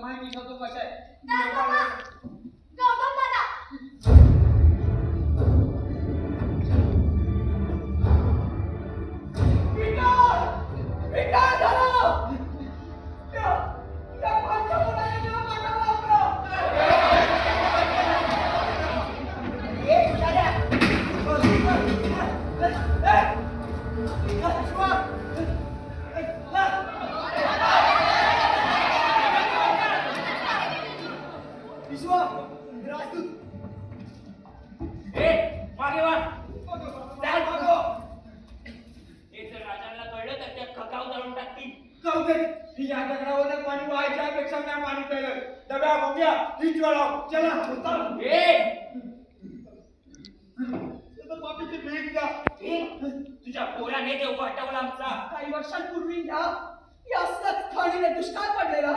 माहिती नव्हतं कशा आहे गौतम दादा तुझ्या पोराने देव वाटवला आमचा काही वर्षांपूर्वी या खाणीने दुष्काळ पडलेला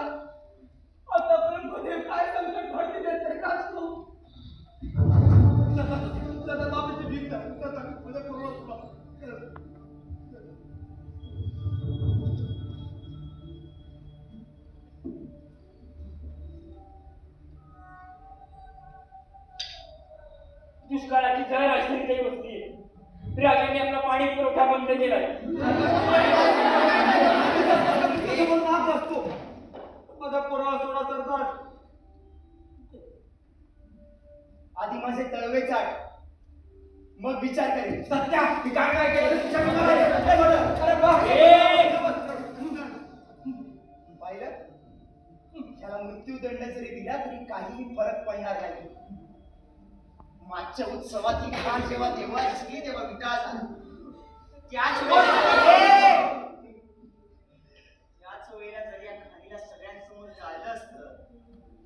आतापर्यंत देव काय संकट घडले देते काचतो बाबीची भीक द्या म्हणजे पूर्ण दुष्काळाची झळ असलेली काही वस्ती आहे राजाने आपला पाणी पुरवठा बंद केलाय असतो माझा पोरा सोडा सरदार आधी माझे तळवे चाट मग विचार करेल सत्या विचार काय केलं पाहिलं त्याला मृत्यूदंड जरी दिला तरी काहीही फरक पडणार नाही मागच्या उत्सवात ही खाण जेव्हा देवळात शिकली तेव्हा विटाळ झाला त्याच वेळेला जर या खाणीला सगळ्यांसमोर जाळलं असतं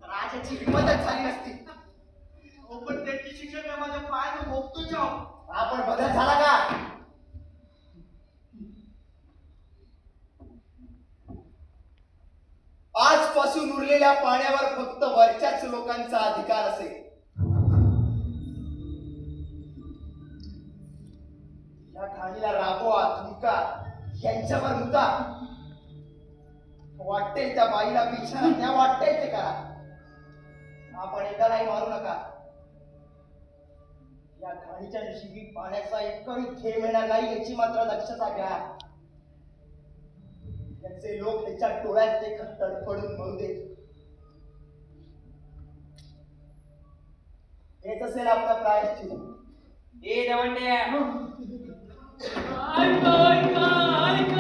तर आज याची हिंमतच झाली नसती पण त्यांची शिक्षण माझ्या पायानं भोगतो जाऊ आपण बदल झाला का आजपासून उरलेल्या पाण्यावर फक्त वरच्याच लोकांचा अधिकार असेल या खाणीला राबवा तुमका यांच्यावर मुद्दा वाटेल त्या बाईला बिछाना त्या वाटेल ते करा आपण एकालाही मारू नका या खाणीच्या नशिबी पाण्याचा एकही थेंब येणार नाही याची मात्र दक्षता घ्या त्यांचे लोक त्याच्या डोळ्यात ते तडफडून मरू देत हेच असेल आपला प्रायश्चित ए दवंड्या ऐका ऐका ऐका